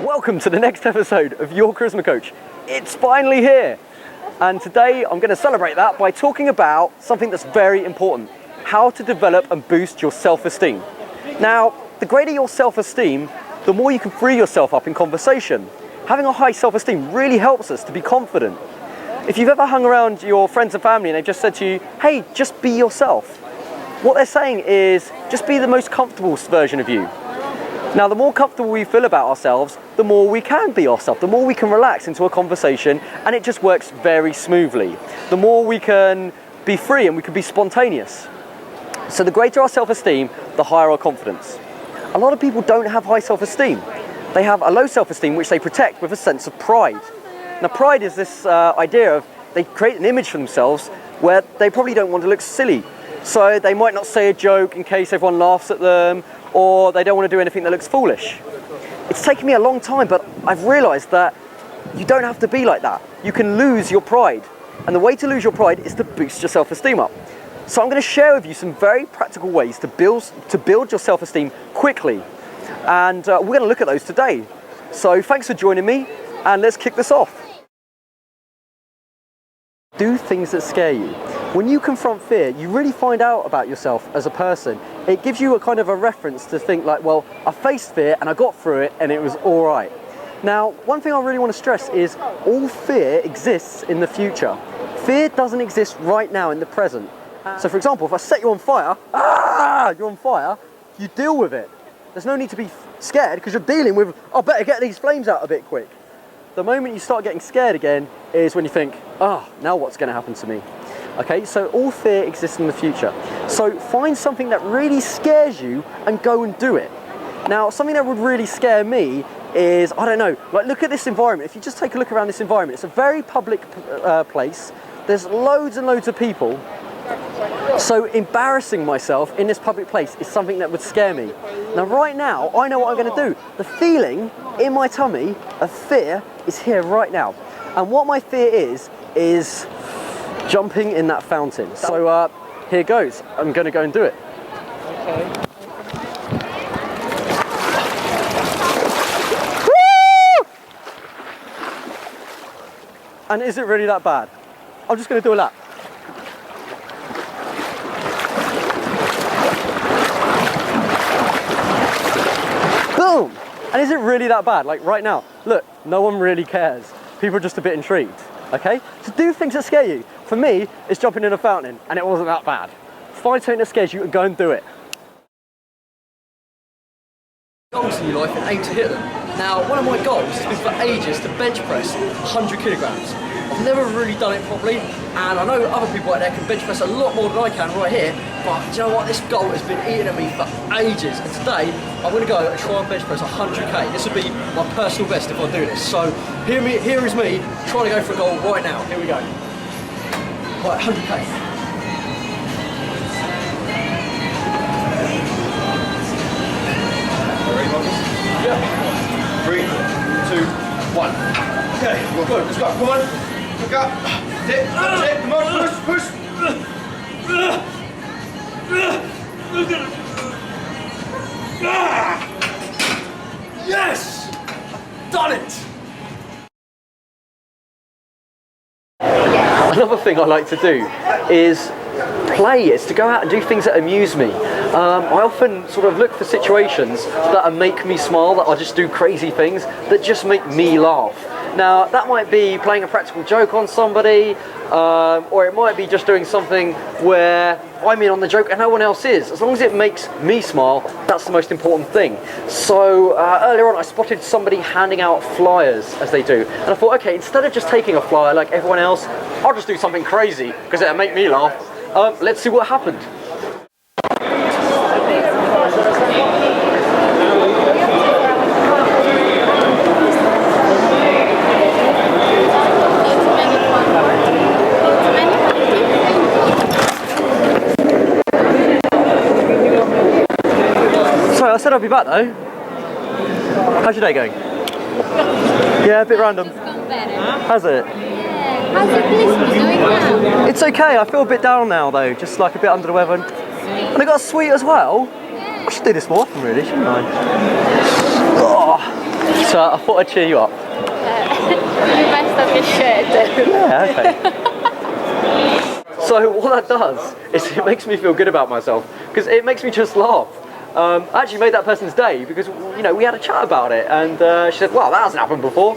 Welcome to the next episode of Your Charisma Coach. It's finally here. And today I'm going to celebrate that by talking about something that's very important: how to develop and boost your self-esteem. Now, the greater your self-esteem, the more you can free yourself up in conversation. Having a high self-esteem really helps us to be confident. If you've ever hung around your friends and family and they've just said to you, hey, just be yourself, what they're saying is just be the most comfortable version of you. Now, the more comfortable we feel about ourselves, the more we can be ourselves, the more we can relax into a conversation, and it just works very smoothly. The more we can be free and we can be spontaneous. So the greater our self-esteem, the higher our confidence. A lot of people don't have high self-esteem. They have a low self-esteem which they protect with a sense of pride. Now, pride is this idea of they create an image for themselves where they probably don't want to look silly. So they might not say a joke in case everyone laughs at them, or they don't want to do anything that looks foolish. It's taken me a long time, but I've realized that you don't have to be like that. You can lose your pride. And the way to lose your pride is to boost your self-esteem up. So I'm going to share with you some very practical ways to build your self-esteem quickly. And we're going to look at those today. So thanks for joining me, and let's kick this off. Do things that scare you. When you confront fear, you really find out about yourself as a person. It gives you a kind of a reference to think like, well, I faced fear and I got through it and it was all right. Now, one thing I really want to stress is all fear exists in the future. Fear doesn't exist right now in the present. So for example, if I set you on fire, you're on fire, you deal with it. There's no need to be scared because you're dealing with, I better get these flames out a bit quick. The moment you start getting scared again is when you think, now what's going to happen to me? Okay, so all fear exists in the future. So find something that really scares you and go and do it. Now, something that would really scare me is, I don't know, like look at this environment. If you just take a look around this environment, it's a very public place. There's loads and loads of people. So embarrassing myself in this public place is something that would scare me. Now, right now, I know what I'm going to do. The feeling in my tummy of fear is here right now. And what my fear is jumping in that fountain. So here goes. I'm going to go and do it. Okay. Woo! And is it really that bad? I'm just going to do a lap. Boom! And is it really that bad? Like right now, look, no one really cares. People are just a bit intrigued. Okay? So do things that scare you. For me, it's jumping in a fountain, and it wasn't that bad. Find something that scares you and go and do it. Goals in your life and aim to hit them. Now, one of my goals has been for ages to bench press 100 kilograms. I've never really done it properly, and I know other people out there can bench press a lot more than I can right here, but do you know what? This goal has been eating at me for ages, and today I'm going to go and try and bench press 100k. This will be my personal best if I do this. So here is me trying to go for a goal right now. Here we go. Right, 100k. Ready, Marcus? Yeah. 3, 2, 1. Okay, we're good. Let's go. Come on. Look up. That's it. That's it. Come on. Push. Yes! Done it! Another thing I like to do is play. It's to go out and do things that amuse me. I often sort of look for situations that make me smile, that I just do crazy things that just make me laugh. Now, that might be playing a practical joke on somebody, or it might be just doing something where I'm in on the joke and no one else is. As long as it makes me smile, that's the most important thing. So earlier on, I spotted somebody handing out flyers as they do. And I thought, okay, instead of just taking a flyer like everyone else, I'll just do something crazy because it'll make me laugh. Let's see what happened. I said I'd be back though. How's your day going? Yeah, a bit random. It's gone better. Has it? Yeah. How's your business going now? It's okay, I feel a bit down now though, just like a bit under the weather. And I got a sweet as well. Yeah. I should do this more often really, shouldn't I? Oh. So I thought I'd cheer you up. You messed up your shirt. Yeah, okay. So what that does is it makes me feel good about myself because it makes me just laugh. I actually made that person's day because we had a chat about it, and she said, "Wow, that hasn't happened before."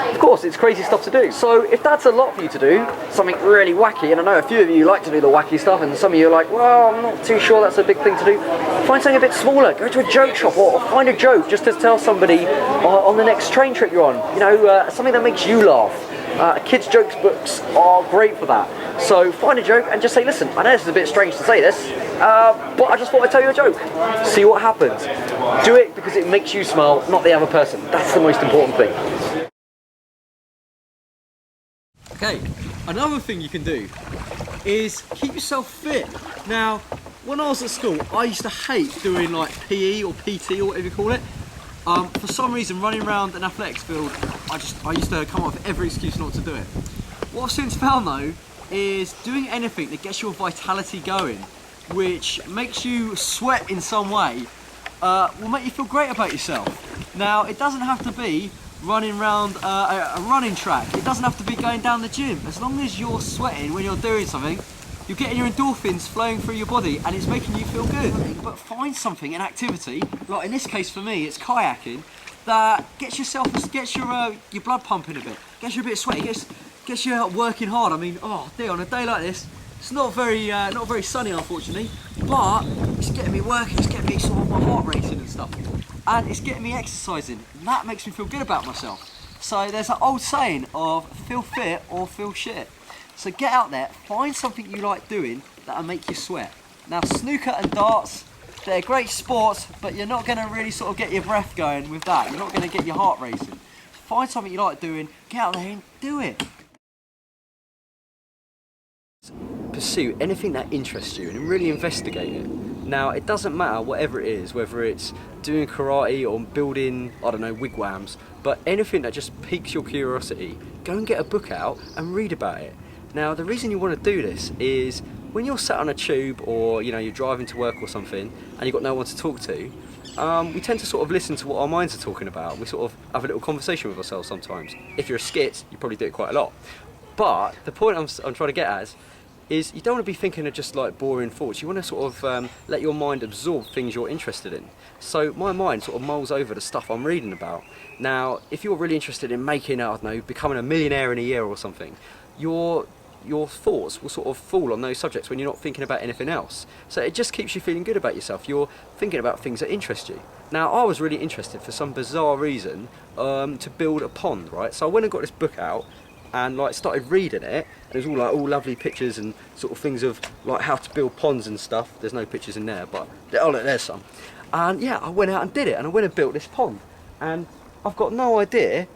Of course, it's crazy stuff to do. So if that's a lot for you to do, something really wacky, and I know a few of you like to do the wacky stuff, and some of you are like, "Well, I'm not too sure that's a big thing to do." Find something a bit smaller. Go to a joke shop or find a joke just to tell somebody on the next train trip you're on. Something that makes you laugh. Kids' jokes books are great for that. So find a joke and just say, "Listen, I know this is a bit strange to say this, but I just thought I'd tell you a joke." See what happens. Do it because it makes you smile, not the other person. That's the most important thing. Okay, another thing you can do is keep yourself fit. Now, when I was at school, I used to hate doing like PE or PT or whatever you call it. For some reason, running around an athletics field, I used to come up with every excuse not to do it. What I've since found though is doing anything that gets your vitality going, which makes you sweat in some way, will make you feel great about yourself. Now, it doesn't have to be running around a running track. It doesn't have to be going down the gym. As long as you're sweating when you're doing something, you're getting your endorphins flowing through your body and it's making you feel good. But find something, an activity, like in this case for me, it's kayaking, that gets your blood pumping a bit, gets you a bit sweaty, gets you out working hard. I mean, oh dear, on a day like this, it's not very sunny unfortunately, but it's getting me working, it's getting me sort of my heart racing and stuff. And it's getting me exercising, and that makes me feel good about myself. So there's an old saying of feel fit or feel shit. So get out there, find something you like doing that'll make you sweat. Now snooker and darts, they're great sports, but you're not going to really sort of get your breath going with that. You're not going to get your heart racing. Find something you like doing, get out there and do it. Pursue anything that interests you and really investigate it. Now, it doesn't matter whatever it is, whether it's doing karate or building, I don't know, wigwams, but anything that just piques your curiosity, go and get a book out and read about it. Now, the reason you want to do this is when you're sat on a tube or you're driving to work or something and you've got no one to talk to, we tend to sort of listen to what our minds are talking about. We sort of have a little conversation with ourselves sometimes. If you're a skit, you probably do it quite a lot. But the point I'm trying to get at is you don't want to be thinking of just like boring thoughts. You want to sort of let your mind absorb things you're interested in. So my mind sort of mulls over the stuff I'm reading about. Now, if you're really interested in making, I don't know, becoming a millionaire in a year or something, your thoughts will sort of fall on those subjects when you're not thinking about anything else. So it just keeps you feeling good about yourself. You're thinking about things that interest you. Now, I was really interested for some bizarre reason to build a pond, right? So I went and got this book out and like started reading it. And it was all lovely pictures and sort of things of like how to build ponds and stuff. There's no pictures in there, but oh look, there's some. And yeah, I went out and did it, and I went and built this pond. And I've got no idea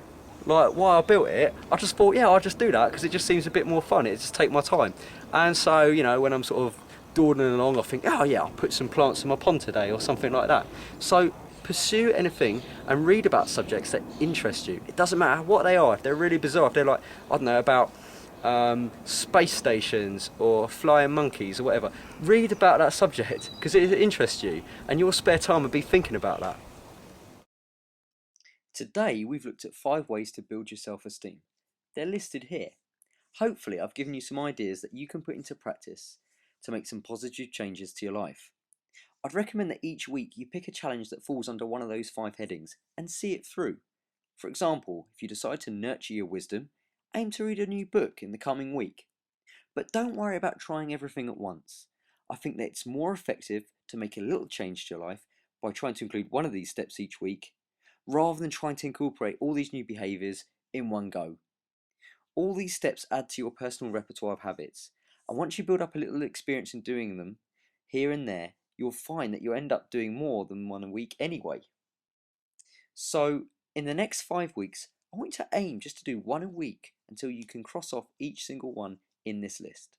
like why I built it. I just thought, yeah, I'll just do that because it just seems a bit more fun. It just take my time. And so when I'm sort of dawdling along, I think, oh yeah, I'll put some plants in my pond today or something like that. So pursue anything and read about subjects that interest you. It doesn't matter what they are. If they're really bizarre, if they're like, I don't know, about space stations or flying monkeys or whatever, read about that subject because it interests you and your spare time will be thinking about that. Today we've looked at 5 ways to build your self-esteem. They're listed here. Hopefully I've given you some ideas that you can put into practice to make some positive changes to your life. I'd recommend that each week you pick a challenge that falls under one of those 5 headings and see it through. For example, if you decide to nurture your wisdom, aim to read a new book in the coming week. But don't worry about trying everything at once. I think that it's more effective to make a little change to your life by trying to include one of these steps each week, rather than trying to incorporate all these new behaviours in one go. All these steps add to your personal repertoire of habits, and once you build up a little experience in doing them here and there, you'll find that you'll end up doing more than one a week anyway. So, in the next 5 weeks, I want you to aim just to do one a week until you can cross off each single one in this list.